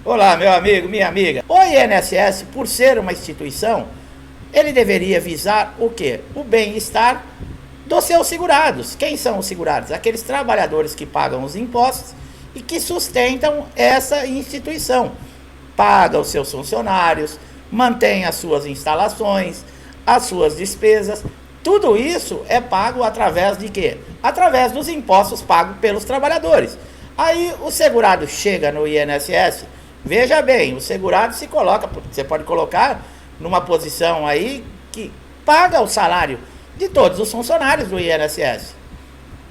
Olá, meu amigo, minha amiga. O INSS, por ser uma instituição, ele deveria visar o quê? O bem-estar dos seus segurados. Quem são os segurados? Aqueles trabalhadores que pagam os impostos e que sustentam essa instituição. Paga os seus funcionários, mantém as suas instalações, as suas despesas. Tudo isso é pago através de quê? Através dos impostos pagos pelos trabalhadores. Aí o segurado chega no INSS, veja bem, o segurado se coloca, você pode colocar numa posição aí que paga o salário de todos os funcionários do INSS,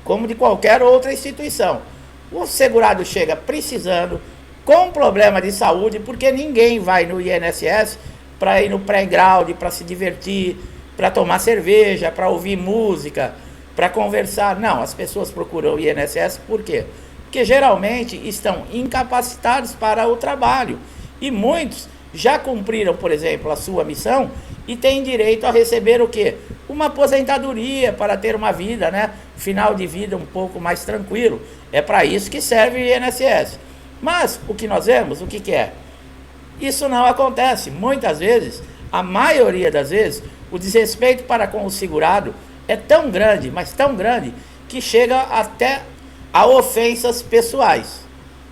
como de qualquer outra instituição. O segurado chega precisando, com problema de saúde, porque ninguém vai no INSS para ir no pré-ground, para se divertir, para tomar cerveja, para ouvir música, para conversar. Não, as pessoas procuram o INSS por quê? Porque geralmente estão incapacitados para o trabalho. E muitos já cumpriram, por exemplo, a sua missão e têm direito a receber o quê? Uma aposentadoria para ter uma vida, né? Final de vida um pouco mais tranquilo. É para isso que serve o INSS. Mas o que nós vemos, o que é? Isso não acontece. Muitas vezes, a maioria das vezes, o desrespeito para com o segurado é tão grande, mas tão grande, que chega até a ofensas pessoais.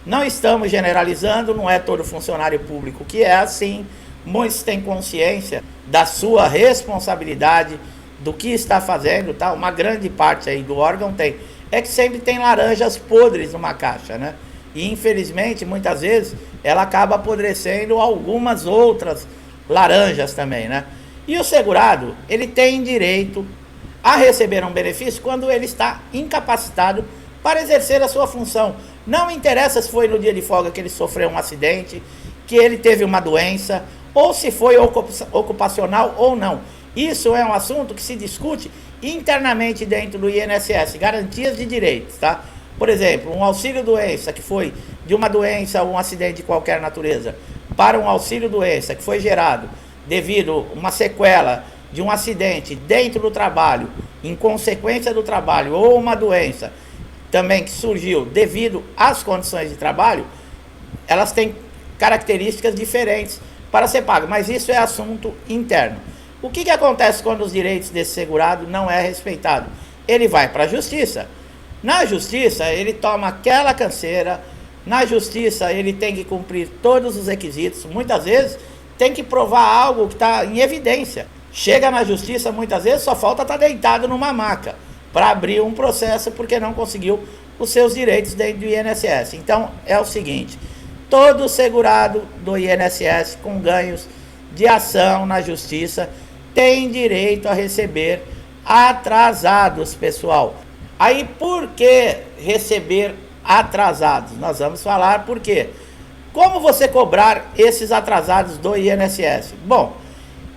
Não estamos generalizando, não é todo funcionário público que é assim. Muitos têm consciência da sua responsabilidade, do que está fazendo, tá? Uma grande parte aí do órgão tem. É que sempre tem laranjas podres numa caixa, né? E infelizmente, muitas vezes, ela acaba apodrecendo algumas outras laranjas também, né? E o segurado, ele tem direito a receber um benefício quando ele está incapacitado para exercer a sua função. Não interessa se foi no dia de folga que ele sofreu um acidente, que ele teve uma doença, ou se foi ocupacional ou não. Isso é um assunto que se discute internamente dentro do INSS, garantias de direitos, tá? Por exemplo, um auxílio-doença que foi de uma doença ou um acidente de qualquer natureza, para um auxílio-doença que foi gerado devido a uma sequela de um acidente dentro do trabalho, em consequência do trabalho, ou uma doença também que surgiu devido às condições de trabalho, elas têm características diferentes para ser pago, mas isso é assunto interno. O que acontece quando os direitos desse segurado não é respeitado? Ele vai para a justiça. Na justiça, ele toma aquela canseira, na justiça ele tem que cumprir todos os requisitos, muitas vezes tem que provar algo que está em evidência. Chega na justiça, muitas vezes só falta estar deitado numa maca para abrir um processo porque não conseguiu os seus direitos dentro do INSS. Então é o seguinte, todo segurado do INSS com ganhos de ação na justiça tem direito a receber atrasados, pessoal. Aí por que receber atrasados? Nós vamos falar por quê. Como você cobrar esses atrasados do INSS? Bom,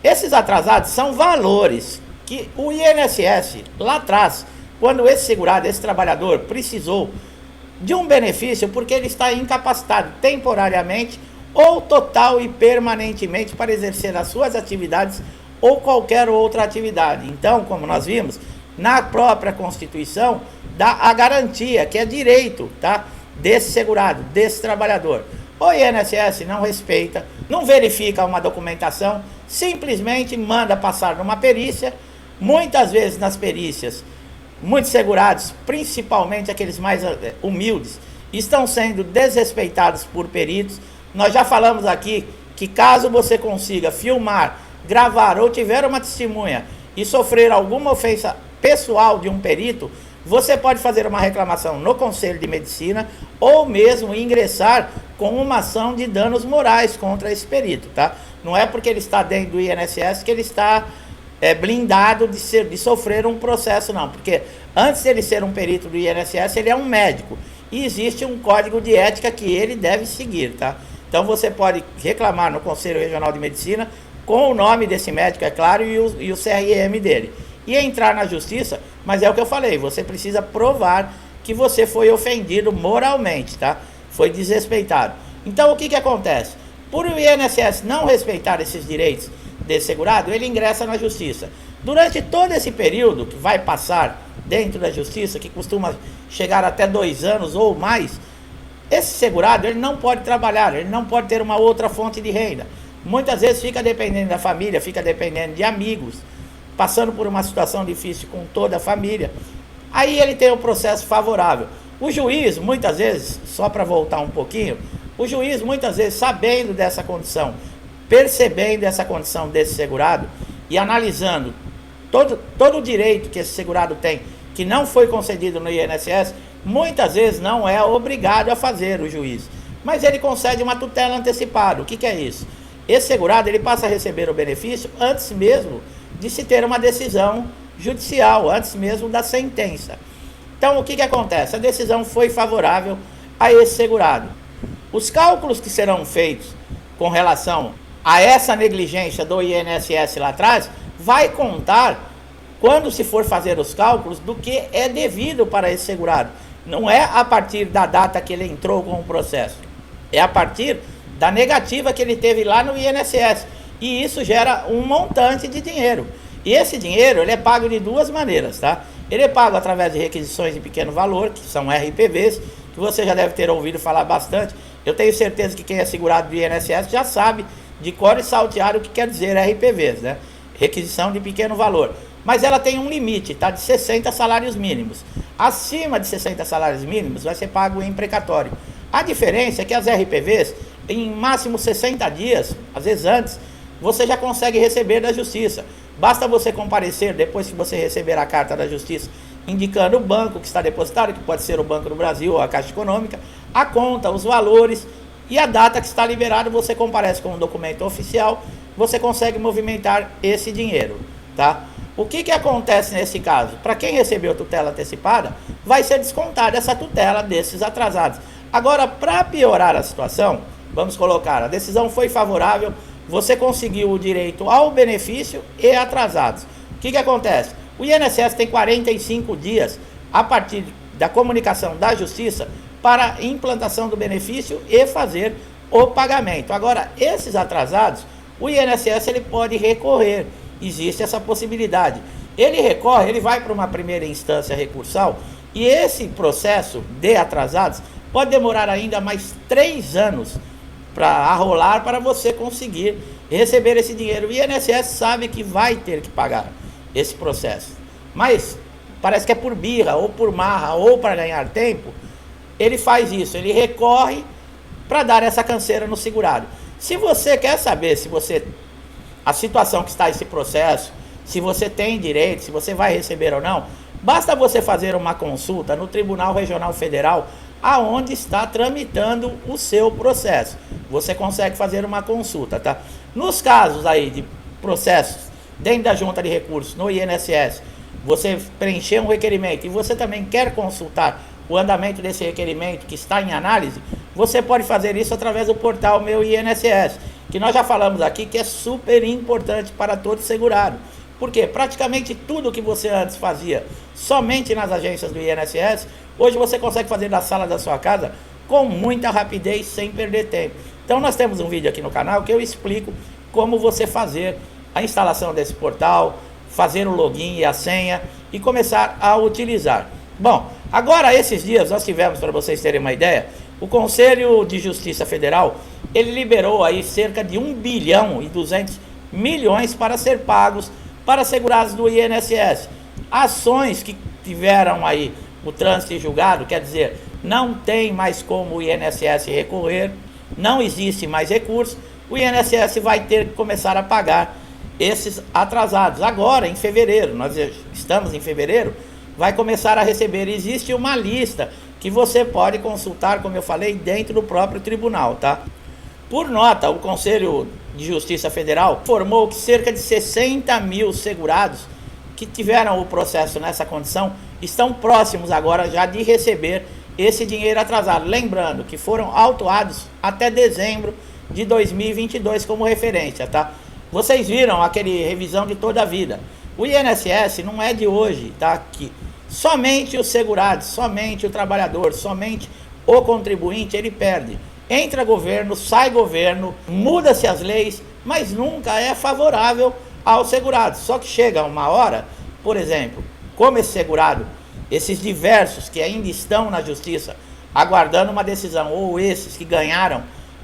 esses atrasados são valores que o INSS, lá atrás, quando esse segurado, esse trabalhador, precisou de um benefício porque ele está incapacitado temporariamente ou total e permanentemente para exercer as suas atividades ou qualquer outra atividade. Então, como nós vimos, na própria Constituição, dá a garantia, que é direito, tá, desse segurado, desse trabalhador. O INSS não respeita, não verifica uma documentação, simplesmente manda passar numa perícia. Muitas vezes nas perícias, muitos segurados, principalmente aqueles mais humildes, estão sendo desrespeitados por peritos. Nós já falamos aqui que caso você consiga filmar, gravar ou tiver uma testemunha e sofrer alguma ofensa pessoal de um perito, você pode fazer uma reclamação no Conselho de Medicina ou mesmo ingressar com uma ação de danos morais contra esse perito, tá? Não é porque ele está dentro do INSS que ele está blindado de sofrer um processo, não. Porque antes de ele ser um perito do INSS, ele é um médico. E existe um código de ética que ele deve seguir, tá? Então você pode reclamar no Conselho Regional de Medicina com o nome desse médico, é claro, e o CRM dele. E entrar na justiça, mas é o que eu falei, você precisa provar que você foi ofendido moralmente, tá? Foi desrespeitado. Então o que acontece? Por o INSS não respeitar esses direitos desse segurado, ele ingressa na justiça. Durante todo esse período que vai passar dentro da justiça, que costuma chegar até 2 anos ou mais, Esse segurado, ele não pode trabalhar, ele não pode ter uma outra fonte de renda. Muitas vezes fica dependendo da família, fica dependendo de amigos, passando por uma situação difícil com toda a família. Aí ele tem um processo favorável. O juiz, muitas vezes, só para voltar um pouquinho, o juiz, muitas vezes, sabendo dessa condição, percebendo essa condição desse segurado e analisando todo o direito que esse segurado tem, que não foi concedido no INSS, muitas vezes não é obrigado a fazer o juiz. Mas ele concede uma tutela antecipada. O que é isso? Esse segurado, ele passa a receber o benefício antes mesmo de se ter uma decisão judicial, antes mesmo da sentença. Então, o que acontece? A decisão foi favorável a esse segurado. Os cálculos que serão feitos com relação a essa negligência do INSS lá atrás, vai contar, quando se for fazer os cálculos, do que é devido para esse segurado. Não é a partir da data que ele entrou com o processo, é a partir da negativa que ele teve lá no INSS. E isso gera um montante de dinheiro. E esse dinheiro, ele é pago de duas maneiras, tá? Ele é pago através de requisições de pequeno valor, que são RPVs, que você já deve ter ouvido falar bastante. Eu tenho certeza que quem é segurado do INSS já sabe de cor e salteado o que quer dizer RPVs, né? Requisição de pequeno valor. Mas ela tem um limite, tá? De 60 salários mínimos. Acima de 60 salários mínimos vai ser pago em precatório. A diferença é que as RPVs, em máximo 60 dias, às vezes antes, você já consegue receber da Justiça. Basta você comparecer, depois que você receber a carta da Justiça, indicando o banco que está depositado, que pode ser o Banco do Brasil ou a Caixa Econômica, a conta, os valores e a data que está liberado, você comparece com um documento oficial, você consegue movimentar esse dinheiro, tá? O que acontece nesse caso? Para quem recebeu tutela antecipada, vai ser descontada essa tutela desses atrasados. Agora, para piorar a situação, vamos colocar, a decisão foi favorável, você conseguiu o direito ao benefício e atrasados. O que acontece? O INSS tem 45 dias a partir da comunicação da Justiça para a implantação do benefício e fazer o pagamento. Agora, esses atrasados, o INSS ele pode recorrer, existe essa possibilidade. Ele recorre, ele vai para uma primeira instância recursal e esse processo de atrasados pode demorar ainda mais 3 anos para arrolar para você conseguir receber esse dinheiro. O INSS sabe que vai ter que pagar esse processo, mas parece que é por birra, ou por marra, ou para ganhar tempo, ele faz isso, ele recorre para dar essa canseira no segurado. Se você quer saber se você, a situação que está esse processo, se você tem direito, se você vai receber ou não, basta você fazer uma consulta no Tribunal Regional Federal, aonde está tramitando o seu processo. Você consegue fazer uma consulta, tá? Nos casos aí de processos dentro da junta de recursos no INSS, você preencher um requerimento e você também quer consultar o andamento desse requerimento que está em análise, você pode fazer isso através do portal Meu INSS, que nós já falamos aqui que é super importante para todo segurado. Porque praticamente tudo que você antes fazia somente nas agências do INSS, hoje você consegue fazer da sala da sua casa com muita rapidez, sem perder tempo. Então nós temos um vídeo aqui no canal que eu explico como você fazer a instalação desse portal, fazer o login e a senha e começar a utilizar. Bom, agora esses dias nós tivemos, para vocês terem uma ideia, o Conselho de Justiça Federal, ele liberou aí cerca de 1 bilhão e 200 milhões para ser pagos para segurados do INSS. Ações que tiveram aí o trânsito em julgado, quer dizer, não tem mais como o INSS recorrer, não existe mais recurso, o INSS vai ter que começar a pagar esses atrasados. Agora, em fevereiro, nós estamos em fevereiro, vai começar a receber. Existe uma lista que você pode consultar, como eu falei, dentro do próprio tribunal, tá? Por nota, o Conselho de Justiça Federal informou que cerca de 60 mil segurados que tiveram o processo nessa condição estão próximos agora já de receber esse dinheiro atrasado. Lembrando que foram autuados até dezembro de 2022 como referência, tá? Vocês viram aquele revisão de toda a vida. O INSS não é de hoje, tá? Que somente o segurado, somente o trabalhador, somente o contribuinte, ele perde. Entra governo, sai governo, muda-se as leis, mas nunca é favorável ao segurado. Só que chega uma hora, por exemplo, como esse segurado, esses diversos que ainda estão na justiça aguardando uma decisão, ou esses que ganharam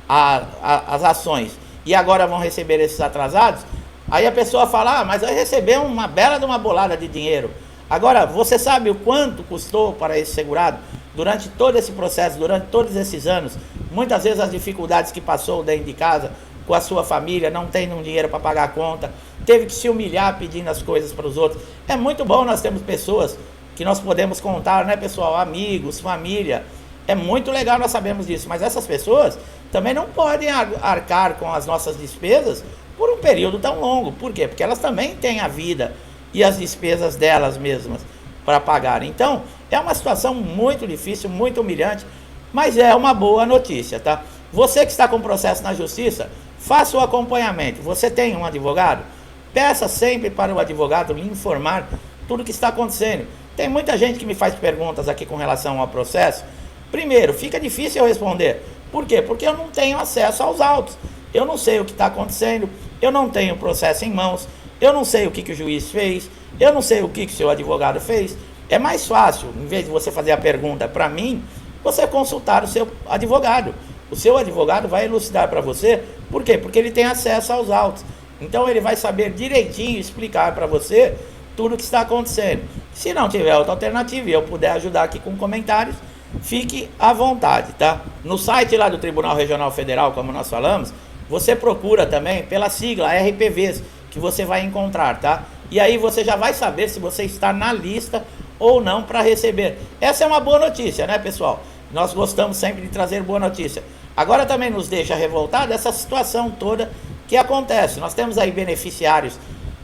as ações e agora vão receber esses atrasados, aí a pessoa fala, mas vai receber uma bela de uma bolada de dinheiro. Agora, você sabe o quanto custou para esse segurado durante todo esse processo, durante todos esses anos? Muitas vezes as dificuldades que passou dentro de casa, com a sua família, não tendo um dinheiro para pagar a conta, teve que se humilhar pedindo as coisas para os outros. É muito bom nós termos pessoas que nós podemos contar, né, pessoal? Amigos, família. É muito legal, nós sabemos disso, mas essas pessoas também não podem arcar com as nossas despesas por um período tão longo. Por quê? Porque elas também têm a vida e as despesas delas mesmas para pagar. Então, é uma situação muito difícil, muito humilhante, mas é uma boa notícia, tá? Você que está com processo na justiça, faça o acompanhamento. Você tem um advogado? Peça sempre para o advogado lhe informar tudo o que está acontecendo. Tem muita gente que me faz perguntas aqui com relação ao processo. Primeiro, fica difícil eu responder. Por quê? Porque eu não tenho acesso aos autos. Eu não sei o que está acontecendo, eu não tenho o processo em mãos, eu não sei o que o juiz fez, eu não sei o que o seu advogado fez. É mais fácil, em vez de você fazer a pergunta para mim, você consultar o seu advogado. O seu advogado vai elucidar para você. Por quê? Porque ele tem acesso aos autos. Então ele vai saber direitinho explicar para você tudo o que está acontecendo. Se não tiver outra alternativa e eu puder ajudar aqui com comentários, fique à vontade, tá? No site lá do Tribunal Regional Federal, como nós falamos, você procura também pela sigla RPVs, que você vai encontrar, tá? E aí você já vai saber se você está na lista ou não para receber. Essa é uma boa notícia, né, pessoal? Nós gostamos sempre de trazer boa notícia. Agora também nos deixa revoltado essa situação toda que acontece. Nós temos aí beneficiários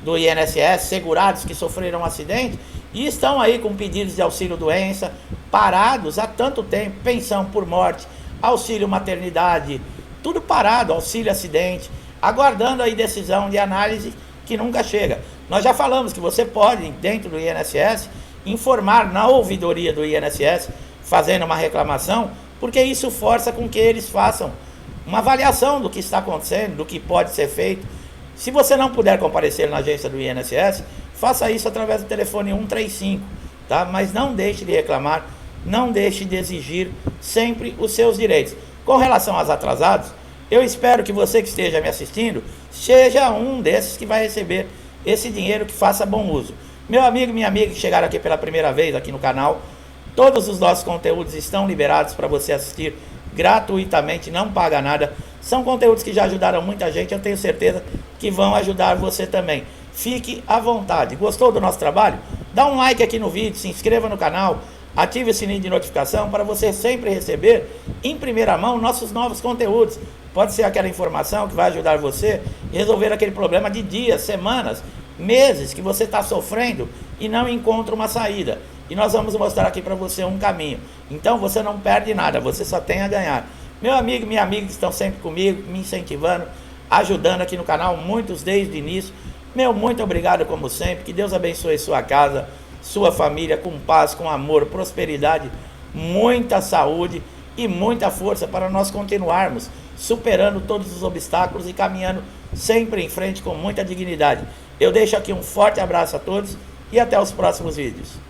do INSS, segurados que sofreram um acidente e estão aí com pedidos de auxílio-doença, parados há tanto tempo, pensão por morte, auxílio maternidade, tudo parado, auxílio-acidente, aguardando aí decisão de análise que nunca chega. Nós já falamos que você pode, dentro do INSS, informar na ouvidoria do INSS, fazendo uma reclamação, porque isso força com que eles façam uma avaliação do que está acontecendo, do que pode ser feito. Se você não puder comparecer na agência do INSS, faça isso através do telefone 135, tá? Mas não deixe de reclamar, não deixe de exigir sempre os seus direitos. Com relação aos atrasados, eu espero que você que esteja me assistindo, seja um desses que vai receber esse dinheiro, que faça bom uso. Meu amigo, minha amiga que chegaram aqui pela primeira vez aqui no canal, todos os nossos conteúdos estão liberados para você assistir gratuitamente, não paga nada. São conteúdos que já ajudaram muita gente, eu tenho certeza que vão ajudar você também. Fique à vontade. Gostou do nosso trabalho? Dá um like aqui no vídeo, se inscreva no canal, ative o sininho de notificação para você sempre receber em primeira mão nossos novos conteúdos. Pode ser aquela informação que vai ajudar você a resolver aquele problema de dias, semanas, meses que você está sofrendo e não encontra uma saída. E nós vamos mostrar aqui para você um caminho. Então você não perde nada, você só tem a ganhar. Meu amigo, minha amiga que estão sempre comigo, me incentivando, ajudando aqui no canal, muitos desde o início. Meu muito obrigado como sempre, que Deus abençoe sua casa, sua família, com paz, com amor, prosperidade, muita saúde e muita força para nós continuarmos superando todos os obstáculos e caminhando sempre em frente com muita dignidade. Eu deixo aqui um forte abraço a todos e até os próximos vídeos.